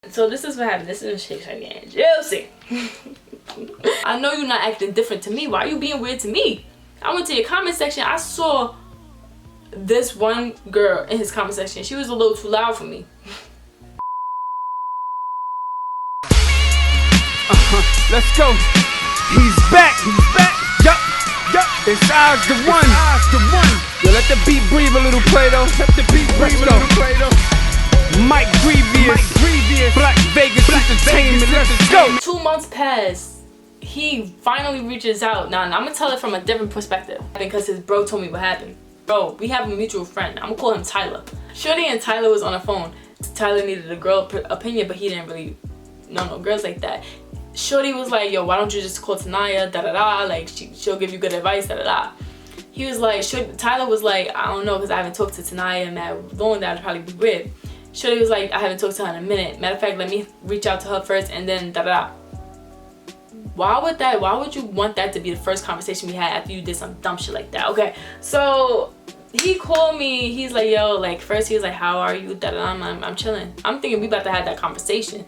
So this is what happened. This is shit getting juicy. I know you're not acting different to me. Why are you being weird to me? I went to your comment section. I saw this one girl in his comment section. She was a little too loud for me. Let's go. He's back. Yup. It's Oz the one. Yo, let the beat breathe a little, Play-Doh. Mike Grievous. Black Vegas Entertainment. Let's go. 2 months passed. He finally reaches out. Now, I'm gonna tell it from a different perspective because his bro told me what happened. Bro, we have a mutual friend. I'm gonna call him Tyler. Shorty and Tyler was on the phone. Tyler needed a girl opinion, but he didn't really know no girls like that. Shorty was like, yo, why don't you just call Tanaya, like she'll give you good advice, He was like, Tyler was like, I don't know, because I haven't talked to Tanaya in that long, that would probably be weird. Shorty was like, I haven't talked to her in a minute. Matter of fact, let me reach out to her first and then Why would you want that to be the first conversation we had after you did some dumb shit like that? Okay, so he called me, he's like, yo, like first he was like, how are you, I'm chilling. I'm thinking we about to have that conversation.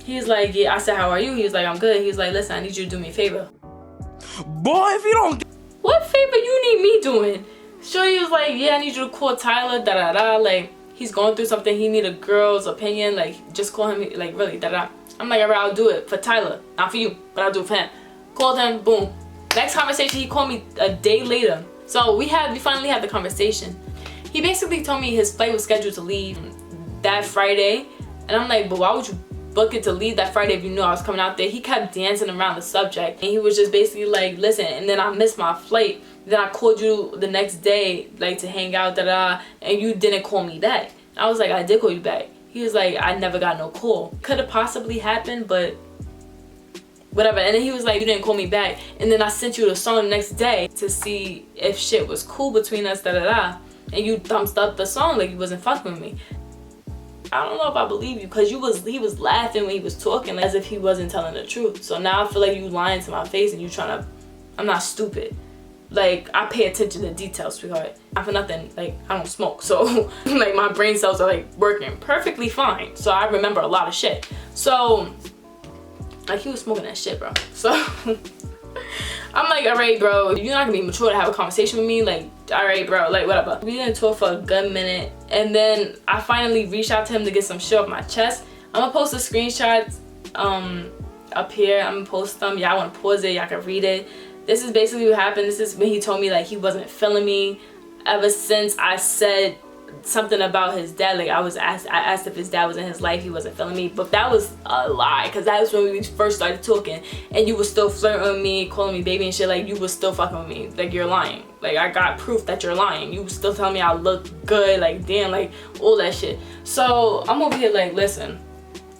He's like, yeah, I said, how are you? He was like, I'm good. He was like, listen, I need you to do me a favor. Boy, if you don't... What favor you need me doing? Shorty was like, yeah, I need you to call Tyler, like, he's going through something, he need a girl's opinion, like, just call him, like, really, I'm like, alright, I'll do it for Tyler, not for you, but I'll do it for him. Called him, boom. Next conversation, he called me a day later. So we finally had the conversation. He basically told me his flight was scheduled to leave that Friday, and I'm like, but why would you book it to leave that Friday if you knew I was coming out there? He kept dancing around the subject, and he was just basically like, listen, and then I missed my flight. Then I called you the next day, like, to hang out, and you didn't call me back. I was like, I did call you back. He was like, I never got no call. Could have possibly happened, but whatever. And then he was like, you didn't call me back. And then I sent you the song the next day to see if shit was cool between us, and you thumbs up the song like you wasn't fucking with me. I don't know if I believe you, because he was laughing when he was talking as if he wasn't telling the truth. So now I feel like you lying to my face and you trying to, I'm not stupid. Like, I pay attention to details, sweetheart. Not for nothing, like, I don't smoke, so like my brain cells are like working perfectly fine. So I remember a lot of shit. So like, he was smoking that shit, bro. So I'm like, alright, bro, you're not gonna be mature to have a conversation with me. Like, alright, bro, like, whatever. We didn't talk for a good minute, and then I finally reached out to him to get some shit off my chest. I'm gonna post the screenshots up here. I'm gonna post them. Y'all wanna pause it, y'all can read it. This is basically what happened. This is when he told me like he wasn't feeling me ever since I said something about his dad. Like, I asked if his dad was in his life, he wasn't feeling me, but that was a lie, because that was when we first started talking, and you were still flirting with me, calling me baby and shit. Like, you was still fucking with me. Like, you're lying. Like, I got proof that you're lying. You was still telling me I look good, like, damn, like, all that shit. So I'm over here like, listen,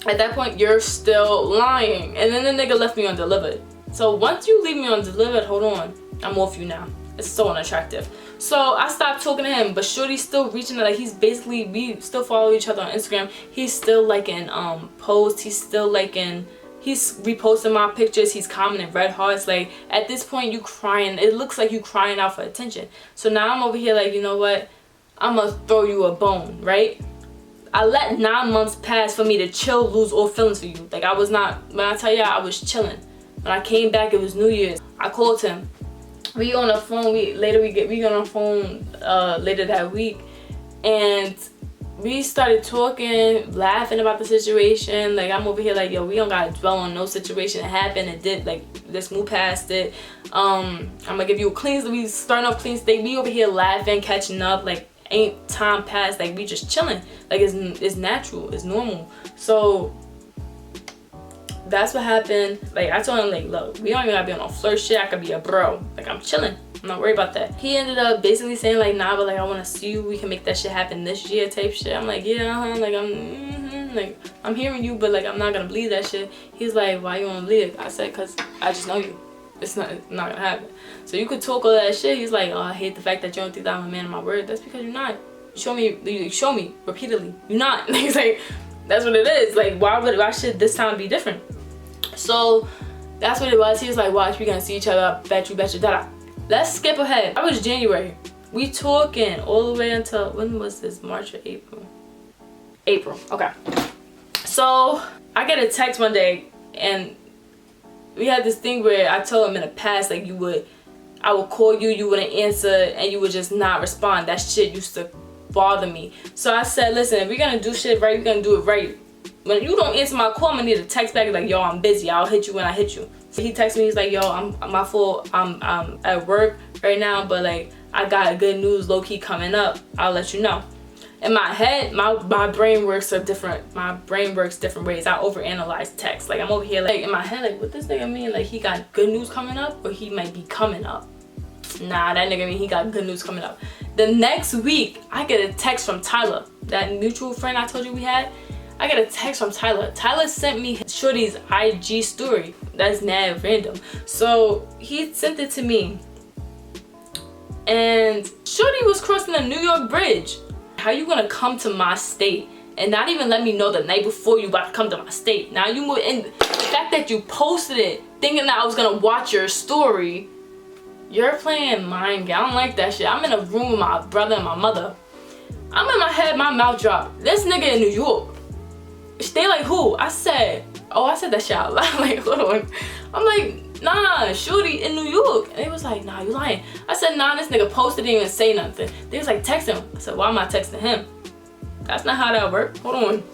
at that point you're still lying. And then the nigga left me undelivered. So once you leave me undelivered, hold on, I'm off you now. It's so unattractive. So I stopped talking to him, but Shorty's still reaching out. Like, he's basically, we still follow each other on Instagram. He's still liking posts. He's still liking, he's reposting my pictures. He's commenting red hearts. Like, at this point, you crying. It looks like you crying out for attention. So now I'm over here like, you know what? I'm gonna throw you a bone, right? I let 9 months pass for me to chill, lose all feelings for you. Like, I was not, when I tell y'all, I was chilling. When I came back, it was New Year's. I called him. We on the phone. We got on the phone later that week, and we started talking, laughing about the situation. Like, I'm over here like, yo, we don't gotta dwell on no situation that happened. It did, like, let's move past it. I'm gonna give you a clean. We starting off clean state. We over here laughing, catching up. Like, ain't time passed. Like, we just chilling. Like, it's natural. It's normal. So that's what happened. Like, I told him, like, look, we don't even gotta be on no flirt shit. I could be a bro. Like, I'm chilling. I'm not worried about that. He ended up basically saying like, nah, but like, I want to see you. We can make that shit happen this year type shit. I'm like, yeah, like, I'm hearing you, but like, I'm not gonna believe that shit. He's like, why you wanna believe it? I said, cause I just know you. It's not gonna happen. So you could talk all that shit. He's like, oh, I hate the fact that you don't think that I'm a man of my word. That's because you're not. You show me repeatedly. You're not. He's like, that's what it is. Like, why should this time be different? So that's what it was. He was like, watch, we gonna see each other. Bet you, da-da. Let's skip ahead. That was January. We talking all the way until, when was this? March or April? April, okay. So I get a text one day, and we had this thing where I told him in the past, like, I would call you, you wouldn't answer, and you would just not respond. That shit used to bother me. So I said, listen, if we're gonna do shit right, we're gonna do it right. When you don't answer my call, I'm gonna need a text back like, yo, I'm busy, I'll hit you when I hit you. So he texted me, he's like, yo, I'm my fault, I'm at work right now, but like, I got good news low-key coming up, I'll let you know. In my head, my brain works different ways. I overanalyze text. Like, I'm over here like in my head, like, what this nigga mean? Like, he got good news coming up, or he might be coming up? Nah, that nigga mean he got good news coming up. The next week, I get a text from Tyler, that mutual friend I told you we had. I get a text from Tyler. Tyler sent me Shorty's IG story. That's mad random. So he sent it to me, and Shorty was crossing the New York Bridge. How you gonna come to my state and not even let me know the night before you about to come to my state? Now you move in. The fact that you posted it thinking that I was gonna watch your story, you're playing mind game. I don't like that shit. I'm in a room with my brother and my mother. I'm in my head, my mouth dropped. This nigga in New York. They like, who? I said that shit out loud. Like, hold on. I'm like, nah, Shorty in New York. And they was like, nah, you lying. I said, nah, this nigga posted, didn't even say nothing. They was like, text him. I said, why am I texting him? That's not how that works. Hold on.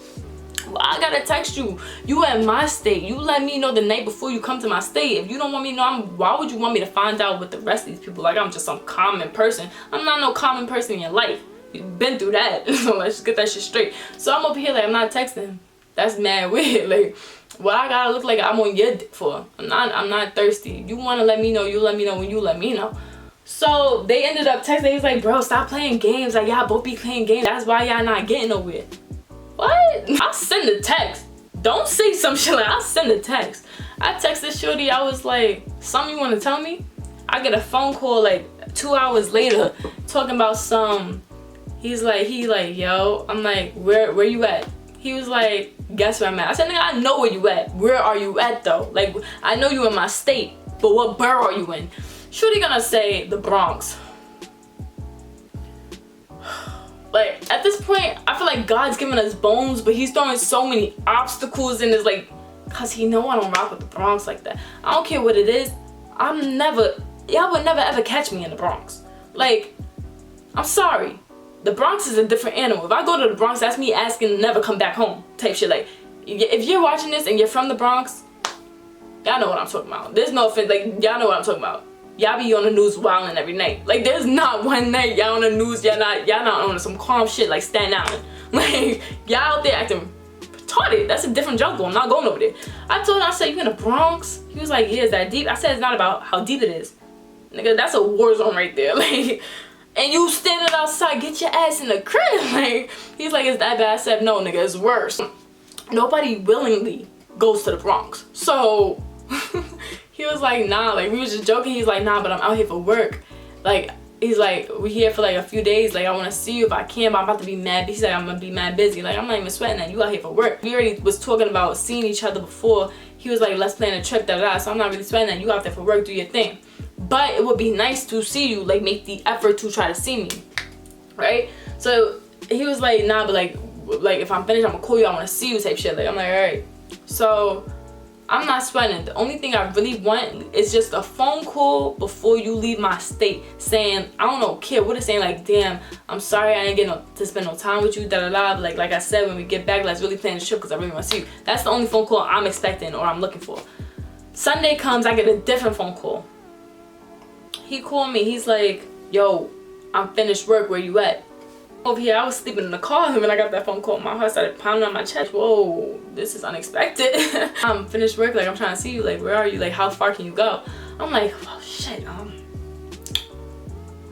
Well, I gotta text you. You at my state. You let me know the night before you come to my state. If you don't want me to know, why would you want me to find out with the rest of these people? Like, I'm just some common person. I'm not no common person in your life. You've been through that. So let's just get that shit straight. So I'm over here like, I'm not texting him. That's mad weird. Like, what I gotta look like I'm on your dick for? I'm not thirsty. You wanna let me know, you let me know when you let me know. So they ended up texting. They was like, bro, stop playing games. Like, y'all both be playing games. That's why y'all not getting nowhere. What? I'll send a text. Don't say some shit like, I'll send a text. I texted Shorty, I was like, something you wanna tell me? I get a phone call like 2 hours later talking about some. He like, yo. I'm like, where you at? He was like, guess where I'm at? I said, nigga, I know where you at. Where are you at though? Like, I know you in my state, but what borough are you in? Shorty gonna say the Bronx. Like, at this point, I feel like God's giving us bones, but he's throwing so many obstacles in his, like, cause he know I don't rock with the Bronx like that. I don't care what it is. Y'all would never ever catch me in the Bronx. Like, I'm sorry. The Bronx is a different animal. If I go to the Bronx, that's me asking to never come back home type shit. Like, if you're watching this and you're from the Bronx, y'all know what I'm talking about. There's no offense, like, y'all know what I'm talking about. Y'all be on the news wilding every night. Like, there's not one night y'all on the news, y'all not on some calm shit like Staten Island. Like, y'all out there acting retarded. That's a different jungle. I'm not going over there. I told him, I said, you in the Bronx? He was like, yeah, is that deep? I said, it's not about how deep it is. Nigga, that's a war zone right there. Like, and you standing outside, get your ass in the crib. Like, he's like, is that bad? I said, no, nigga, it's worse. Nobody willingly goes to the Bronx. So, he was like, nah, like, we was just joking. He's like, nah, but I'm out here for work. Like, he's like, we here for like a few days. Like, I want to see you if I can, but I'm about to be mad. He's like, I'm going to be mad busy. Like, I'm not even sweating that. You out here for work. We already was talking about seeing each other before. He was like, let's plan a trip, da-da-da. So I'm not really sweating that. You out there for work, do your thing. But it would be nice to see you, like, make the effort to try to see me, right? So he was like, nah, but like if I'm finished, I'm gonna call you, I wanna see you type shit. Like, I'm like, all right. So I'm not sweating. The only thing I really want is just a phone call before you leave my state saying, I don't care what it's saying, like, damn, I'm sorry I didn't get to spend no time with you, da-da-da. Like I said, when we get back, let's really plan the trip because I really wanna see you. That's the only phone call I'm expecting or I'm looking for. Sunday comes, I get a different phone call. He called me, he's like, yo, I'm finished work, where you at? Over here, I was sleeping in the car when I got that phone call. My heart started pounding on my chest. Whoa, this is unexpected. I'm finished work, like, I'm trying to see you, like, where are you? Like, how far can you go? I'm like, oh shit,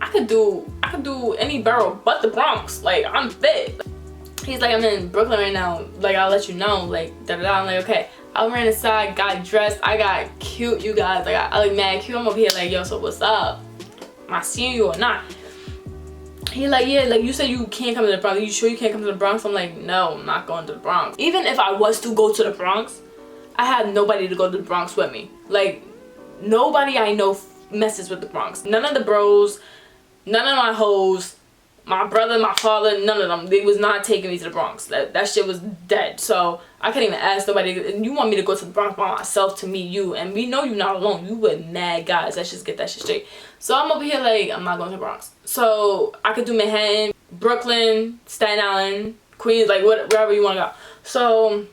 I could do any borough but the Bronx. Like, I'm fit. He's like, I'm in Brooklyn right now. Like, I'll let you know. Like, da-da-da. I'm like, okay. I ran inside, got dressed. I got cute, you guys. Like, I look mad cute. I'm over here like, yo, so what's up? Am I seeing you or not? He like, yeah, like, you said you can't come to the Bronx. Are you sure you can't come to the Bronx? I'm like, no, I'm not going to the Bronx. Even if I was to go to the Bronx, I had nobody to go to the Bronx with me. Like, nobody I know messes with the Bronx. None of the bros, none of my hoes, my brother, my father, none of them, they was not taking me to the Bronx. That shit was dead. So I couldn't even ask nobody. You want me to go to the Bronx by myself to meet you, and we know you're not alone. You with mad guys. Let's just get that shit straight. So I'm over here like, I'm not going to the Bronx. So I could do Manhattan, Brooklyn, Staten Island, Queens, like wherever you want to go. So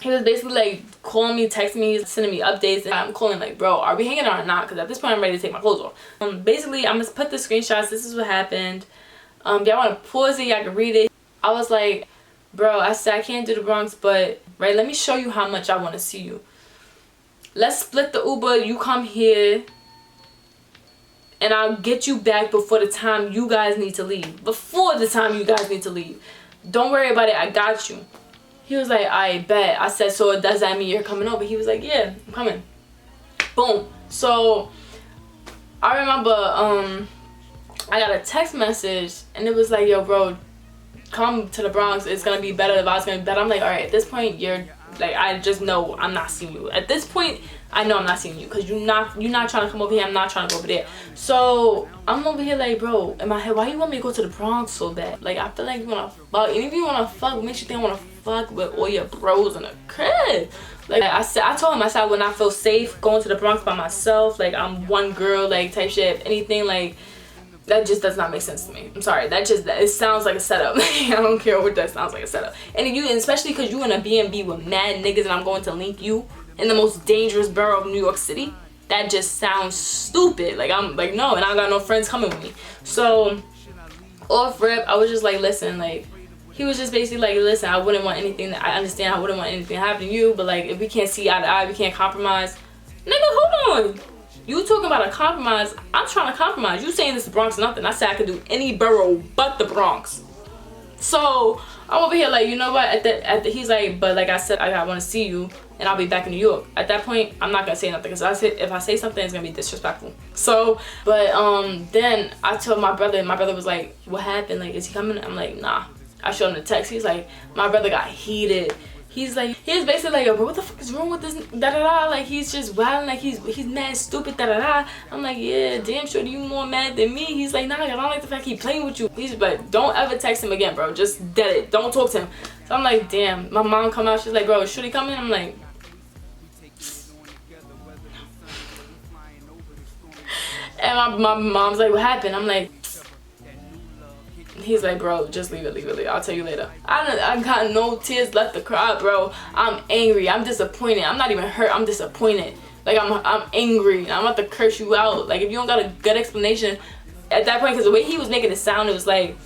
he was basically like calling me, texting me, sending me updates, and I'm calling like, bro, are we hanging out or not? Because at this point I'm ready to take my clothes off. Basically I'm gonna put the screenshots. This is what happened. If y'all want to pause it, y'all can read it. I was like, bro, I said I can't do the Bronx, but right, let me show you how much I want to see you. Let's split the Uber. You come here and I'll get you back before the time you guys need to leave. Before the time you guys need to leave. Don't worry about it, I got you. He was like, I bet. I said, so does that mean you're coming over? He was like, yeah, I'm coming. Boom. So I remember I got a text message and it was like, yo bro, come to the Bronx, it's gonna be better, the vibe's gonna be better. I'm like, alright, at this point you're like, I just know I'm not seeing you. At this point I know I'm not seeing you because you're not trying to come over here, I'm not trying to go over there. So I'm over here like, bro, in my head, why you want me to go to the Bronx so bad? Like, I feel like you wanna fuck, and if you wanna fuck, what makes you think I wanna fuck with all your bros in the crib? Like I told him, I said I would not feel safe going to the Bronx by myself. Like, I'm one girl, like, type shit. If anything, like, that just does not make sense to me. I'm sorry, it sounds like a setup. I don't care what that sounds like, a setup. And especially because you in a B&B with mad niggas and I'm going to link you in the most dangerous borough of New York City. That just sounds stupid. Like, I'm like, no, and I got no friends coming with me. So off rip, I was just like, listen, like, he was just basically like, listen, I wouldn't want anything, I understand I wouldn't want anything to happen to you, but like, if we can't see eye to eye, we can't compromise. Nigga, hold on. You talking about a compromise, I'm trying to compromise. You saying this Bronx nothing. I said I could do any borough but the Bronx. So I'm over here like, you know what, he's like, but like I said, I want to see you and I'll be back in New York. At that point, I'm not gonna say nothing because if I say something, it's gonna be disrespectful. So, but then I told my brother, and my brother was like, what happened? Like, is he coming? I'm like, nah. I showed him the text. He's like, my brother got heated. He's like, he was basically like, yo, bro, what the fuck is wrong with this? Da da da. Like, he's just wilding. Like, he's mad stupid. Da da da. I'm like, yeah, damn sure you more mad than me. He's like, nah, I don't like the fact he playing with you. He's like, don't ever text him again, bro. Just dead it. Don't talk to him. So I'm like, damn. My mom come out. She's like, bro, should he come in? I'm like, and my mom's like, what happened? I'm like, he's like, bro, just leave it. I'll tell you later. I got no tears left to cry, bro. I'm angry. I'm disappointed. I'm not even hurt. I'm disappointed. Like, I'm angry. I'm about to curse you out. Like, if you don't got a good explanation at that point, because the way he was making it sound, it was like,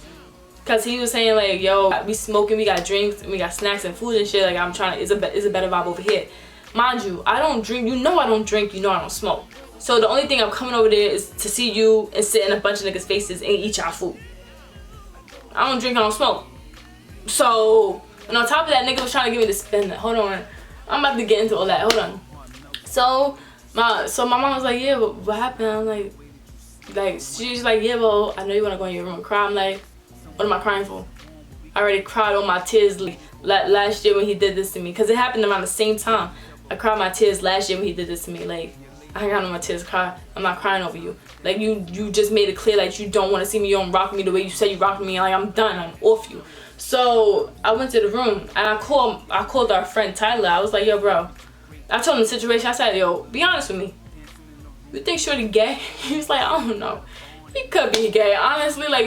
because he was saying like, yo, we smoking, we got drinks, and we got snacks and food and shit. Like, I'm trying to, it's a better vibe over here. Mind you, I don't drink. You know I don't drink. You know I don't smoke. So the only thing I'm coming over there is to see you and sit in a bunch of niggas' faces and eat y'all food. I don't drink, I don't smoke. So, and on top of that, nigga was trying to get me to spend it. Hold on. I'm about to get into all that. Hold on. So my mom was like, yeah, but what happened? I'm like, she's like, yeah, well, I know you want to go in your room and cry. I'm like, what am I crying for? I already cried all my tears last year when he did this to me. Because it happened around the same time. I cried my tears last year when he did this to me. Like, I ain't got no more tears to cry. I'm not crying over you. Like, you just made it clear like you don't want to see me, you don't rock me the way you said you rocked me. Like, I'm done, I'm off you. So I went to the room and I called our friend Tyler. I was like, yo, bro. I told him the situation. I said, yo, be honest with me. You think Shorty gay? He was like, I don't know. He could be gay, honestly. Like,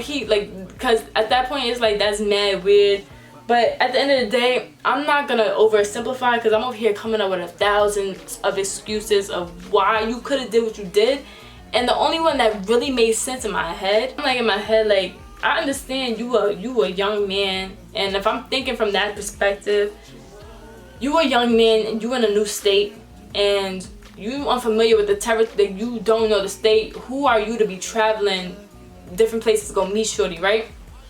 because at that point it's like, that's mad weird. But at the end of the day, I'm not gonna oversimplify because I'm over here coming up with 1,000 of excuses of why you could have did what you did. And the only one that really made sense in my head, like, I understand you a young man, and if I'm thinking from that perspective, you a young man and you in a new state and you unfamiliar with the territory, you don't know the state. Who are you to be traveling different places to go meet Shorty, right?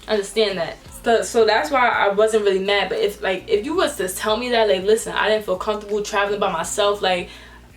Understand that. So that's why I wasn't really mad. But if you was to tell me that, like, listen, I didn't feel comfortable traveling by myself, like,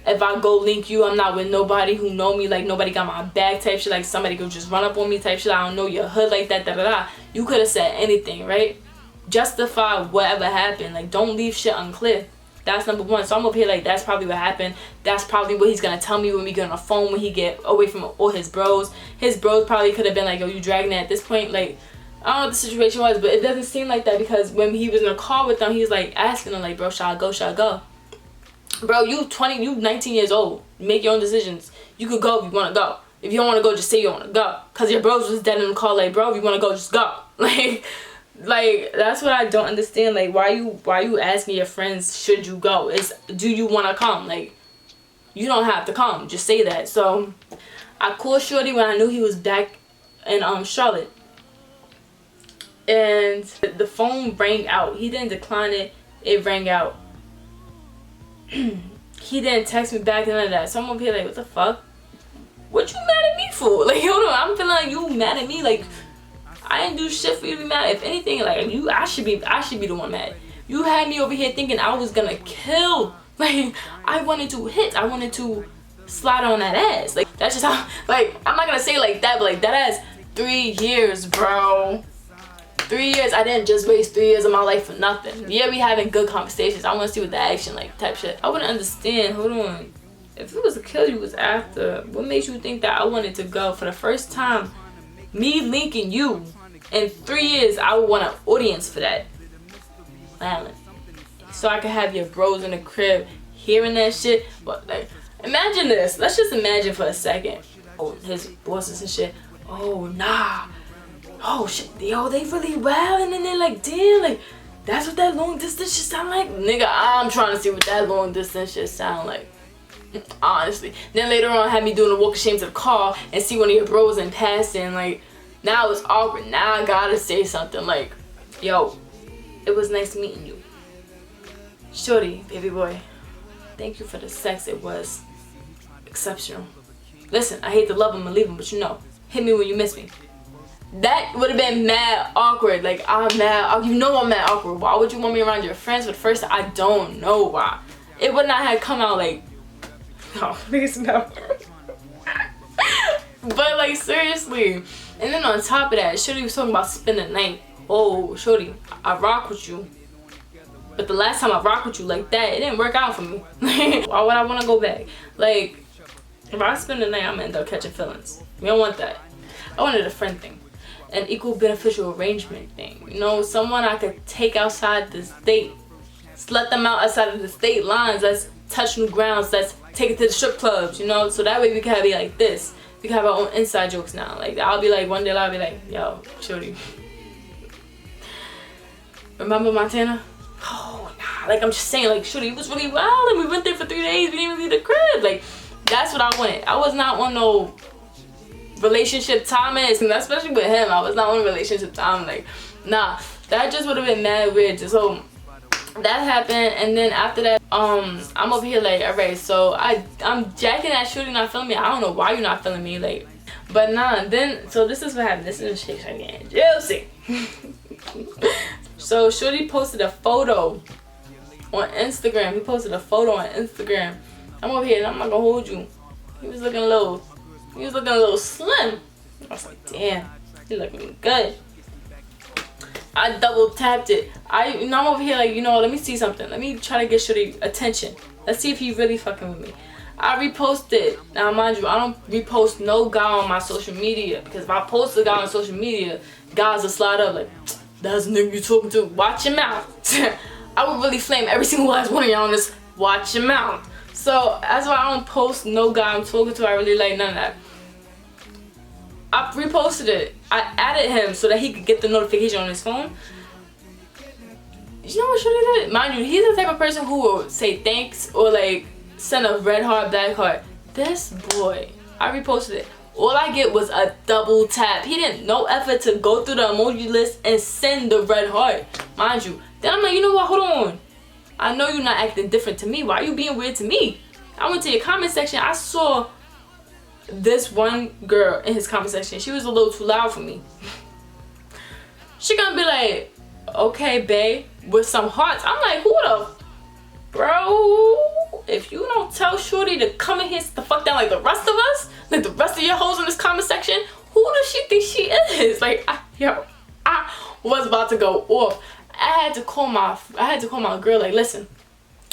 if I go link you, I'm not with nobody who know me, like, nobody got my bag type shit, like, somebody could just run up on me type shit, I don't know your hood like that, da da da. You could have said anything, right? Justify whatever happened. Like, don't leave shit unclear. That's number one. So I'm over here like, that's probably what happened. That's probably what he's gonna tell me when we get on the phone, when he get away from all his bros. His bros probably could have been like, yo, you dragging it at this point. Like, I don't know what the situation was, but it doesn't seem like that, because when he was in a car with them, he was like asking them like, bro, should I go? Should I go? Bro, you 19 years old. Make your own decisions. You could go if you want to go. If you don't want to go, just say you don't want to go. Because your bros was dead in the car like, bro, if you want to go, just go. Like, that's what I don't understand. Like, why you asking your friends, should you go? It's, do you want to come? Like, you don't have to come. Just say that. So, I called Shorty when I knew he was back in Charlotte. And the phone rang out. He didn't decline it. It rang out. He didn't text me back, none of that. So I'm over here like, what the fuck? What you mad at me for? Like, hold on, I'm feeling like you mad at me. Like, I didn't do shit for you to be mad. If anything, like, I should be the one mad. You had me over here thinking I was gonna kill. Like, I wanted to hit. I wanted to slide on that ass. Like, that's just how. Like, I'm not gonna say it like that, but like, that ass 3 years, bro. 3 years. I didn't just waste 3 years of my life for nothing. Yeah, we having good conversations. I want to see what the action like type shit. I wouldn't understand. Hold on. If it was a kill you was after, what made you think that I wanted to go for the first time? Me linking you in 3 years, I would want an audience for that. Alan. So I could have your bros in the crib hearing that shit. But like, imagine this. Let's just imagine for a second. Oh, his bosses and shit. Oh, nah. Oh shit, yo, they really wild, and then they're like, damn, like, that's what that long distance shit sound like? Nigga, I'm trying to see what that long distance shit sound like. Honestly. Then later on, had me doing a walk of shame to the car and see one of your bros in passing. Like, now it's awkward. Now I gotta say something like, yo, it was nice meeting you. Shorty, baby boy, thank you for the sex. It was exceptional. Listen, I hate to love him and leave him, but you know, hit me when you miss me. That would have been mad awkward. Like, I'm mad. You know I'm mad awkward. Why would you want me around your friends for the first time? I don't know why. It would not have come out like, oh, niggas know. But like, seriously. And then on top of that, Shorty was talking about spending the night. Oh, Shorty, I rock with you. But the last time I rocked with you like that, it didn't work out for me. Why would I want to go back? Like, if I spend the night, I'm gonna end up catching feelings. We don't want that. I wanted a friend thing. An equal beneficial arrangement thing. You know, someone I could take outside the state. Just let them out outside of the state lines. Let's touch new grounds. Let's take it to the strip clubs, you know? So that way we can be like this. We can have our own inside jokes now. Like, I'll be like, one day I'll be like, yo, Shorty, remember Montana? Oh, nah. Like, I'm just saying, like, Shorty, it was really wild. And we went there for 3 days. We didn't even leave the crib. Like, that's what I wanted. I was not on no relationship time, and especially with him, I was not on relationship time. Like, nah, that just would have been mad weird. So that happened, and then after that, I'm over here like, all right, so I'm jacking at Shorty not feeling me. I don't know why you're not feeling me, like, but nah. Then so this is what happened. This is shit again, juicy. So Shorty posted a photo on Instagram. He posted a photo on Instagram. I'm over here and I'm not gonna hold you. He was looking a little slim. I was like, damn, he looking good. I double tapped it. I'm over here like, you know, let me see something. Let me try to get Shorty attention. Let's see if he really fucking with me. I reposted. Now, mind you, I don't repost no guy on my social media, because if I post a guy on social media, guys will slide up like, that's the nigga you talking to. Watch your mouth. I would really flame every single last one of y'all on this. Watch your mouth. So that's why I don't post no guy I'm talking to. I really like none of that. I reposted it. I added him so that he could get the notification on his phone. You know what Shorty did? Mind you, he's the type of person who will say thanks or like send a red heart, black heart. This boy, I reposted it. All I get was a double tap. He didn't no effort to go through the emoji list and send the red heart. Mind you. Then I'm like, you know what? Hold on. I know you're not acting different to me. Why are you being weird to me? I went to your comment section. I saw this one girl in his comment section. She was a little too loud for me. She gonna be like, okay, babe, with some hearts. I'm like, who the, bro? If you don't tell Shorty to come in here, sit the fuck down like the rest of us, like the rest of your hoes in this comment section, who does she think she is? Like, I was about to go off. I had to call my girl, like, listen,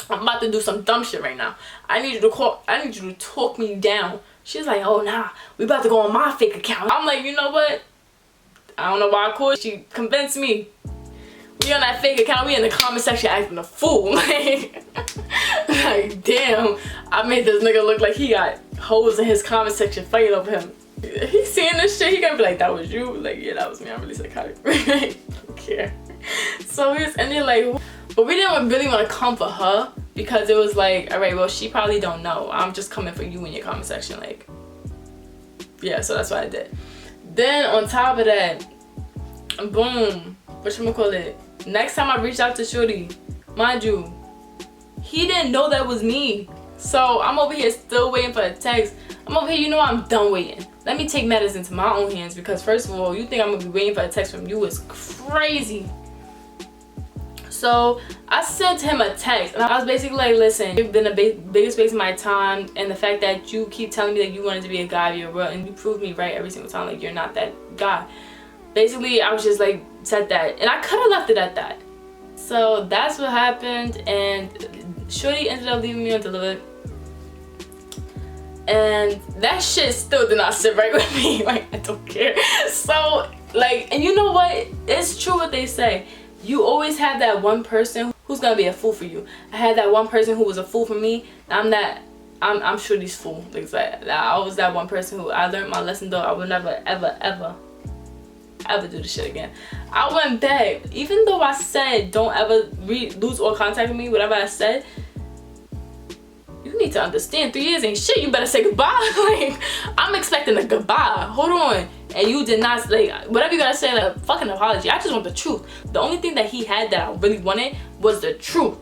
I'm about to do some dumb shit right now. I need you to talk me down. She's like, oh nah, we about to go on my fake account. I'm like, you know what? I don't know why I called. She convinced me. We on that fake account. We in the comment section acting a fool. Like damn. I made this nigga look like he got hoes in his comment section fighting over him. He seeing this shit. He gonna be like, that was you? Like, yeah, that was me. I'm really psychotic. I don't care. So we was ending like, but we didn't really want to come for her because it was like, all right, well, she probably don't know. I'm just coming for you in your comment section. Like, yeah, so that's what I did. Then on top of that, boom, whatchamacallit, next time I reached out to Shorty, mind you, he didn't know that was me. So I'm over here still waiting for a text. I'm over here, you know, I'm done waiting. Let me take matters into my own hands because first of all, you think I'm gonna be waiting for a text from you is crazy. So I sent him a text and I was basically like, listen, you've been the biggest waste of my time, and the fact that you keep telling me that you wanted to be a guy of your world and you proved me right every single time, like you're not that guy. Basically, I was just like, said that, and I could have left it at that. So that's what happened, and Shorty ended up leaving me undelivered. And that shit still did not sit right with me. Like, I don't care. So, like, and you know what? It's true what they say. You always have that one person who's gonna be a fool for you. I had that one person who was a fool for me. I'm Shorty's fool. Like, I was that one person who I learned my lesson though. I would never, ever do this shit again. I went back. Even though I said don't ever lose all contact with me, whatever I said, you need to understand 3 years ain't shit. You better say goodbye. Like, I'm expecting a goodbye. Hold on. And you did not, like, whatever you gotta say, like, fucking apology. I just want the truth. The only thing that he had that I really wanted was the truth.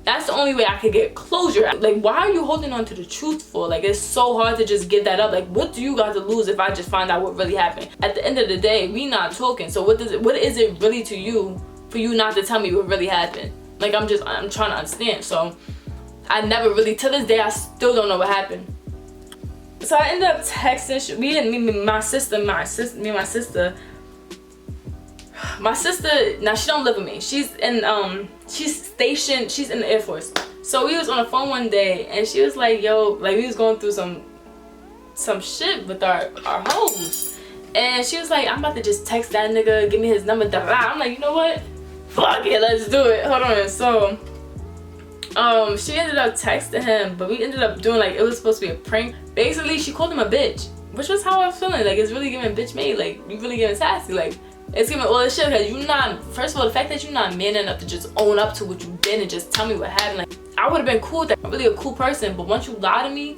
That's the only way I could get closure. Like, why are you holding on to the truth for? Like, it's so hard to just give that up. Like, what do you got to lose if I just find out what really happened? At the end of the day, we not talking. So what is it really to you for you not to tell me what really happened? Like, I'm trying to understand. So I never really, to this day, I still don't know what happened. So I ended up texting, me and my sister, now she don't live with me. She's stationed, she's in the Air Force. So we was on the phone one day and she was like, yo, like we was going through some shit with our hoes. And she was like, I'm about to just text that nigga, give me his number, da, da, da. I'm like, you know what? Fuck it, let's do it. Hold on. So she ended up texting him, but we ended up doing, like, it was supposed to be a prank. Basically, she called him a bitch, which was how I was feeling. Like, it's really giving bitch made. Like, you really getting sassy. Like, it's giving all this shit because you not, first of all, the fact that you're not man enough to just own up to what you did and just tell me what happened. Like, I would have been cool with that. I'm really a cool person, but once you lie to me,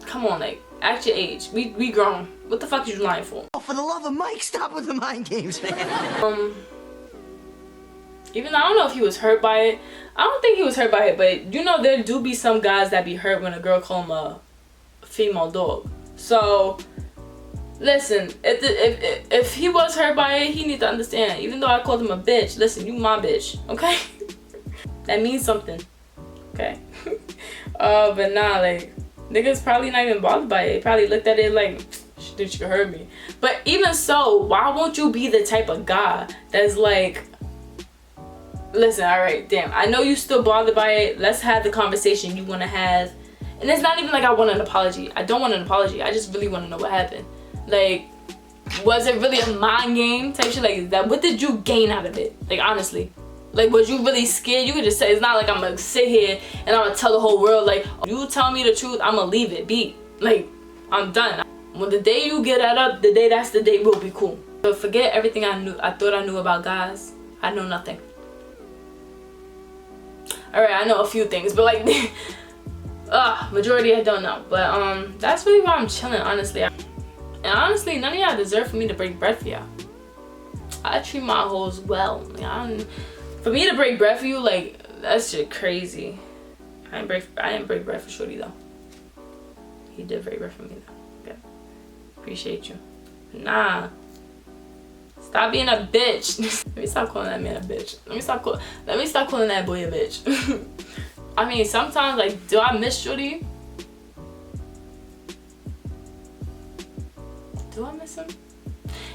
come on, like, at your age, we grown. What the fuck is you lying for? Oh, for the love of Mike, stop with the mind games, man. Even though I don't know if he was hurt by it. I don't think he was hurt by it, but you know there do be some guys that be hurt when a girl call him a female dog. So listen, if he was hurt by it, he need to understand. Even though I called him a bitch, listen, you my bitch, okay? That means something, okay? But nah, like, niggas probably not even bothered by it. They probably looked at it like, she think she could hurt me. But even so, why won't you be the type of guy that's like, listen, alright, damn, I know you still bothered by it. Let's have the conversation you want to have. And it's not even like I want an apology. I don't want an apology. I just really want to know what happened. Like, was it really a mind game type shit? Like, that, what did you gain out of it? Like, honestly. Like, was you really scared? You could just say, it's not like I'm gonna sit here and I'm gonna tell the whole world, like, you tell me the truth, I'm gonna leave it be. Like, I'm done. When the day you get that up, that's the day we'll be cool. But forget everything I thought I knew about guys. I know nothing. Alright, I know a few things, but like, majority I don't know. But that's really why I'm chilling, honestly. And honestly, none of y'all deserve for me to break bread for y'all. I treat my hoes well. Like, for me to break bread for you, like, that's shit crazy. I didn't break bread for Shorty though. He did break bread for me though. Okay. Appreciate you. Nah. Stop being a bitch. Let me stop calling that man a bitch. Let me stop calling that boy a bitch. I mean, sometimes, like, do I miss Shorty? Do I miss him?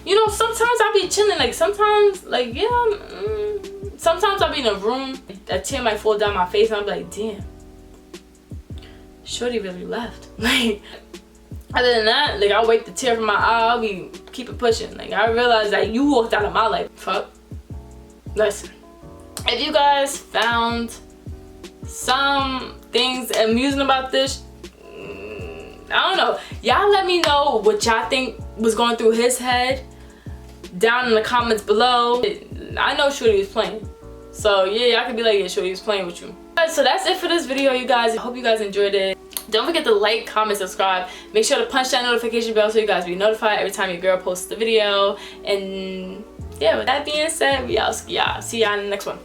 You know, sometimes I be chilling. Like, sometimes, like, yeah. Sometimes I be in a room, a tear might fall down my face, and I'm like, damn. Shorty really left. Like, other than that, like, I'll wipe the tear from my eye. I'll keep it pushing. Like, I realized that you walked out of my life. Fuck. Listen, if you guys found some things amusing about this, I don't know. Y'all let me know what y'all think was going through his head down in the comments below. I know Shorty was playing. So yeah, y'all could be like, yeah, Shorty was playing with you. So that's it for this video, you guys. I hope you guys enjoyed it. Don't forget to like, comment, subscribe. Make sure to punch that notification bell so you guys be notified every time your girl posts the video. And yeah, with that being said, we out. See y'all in the next one.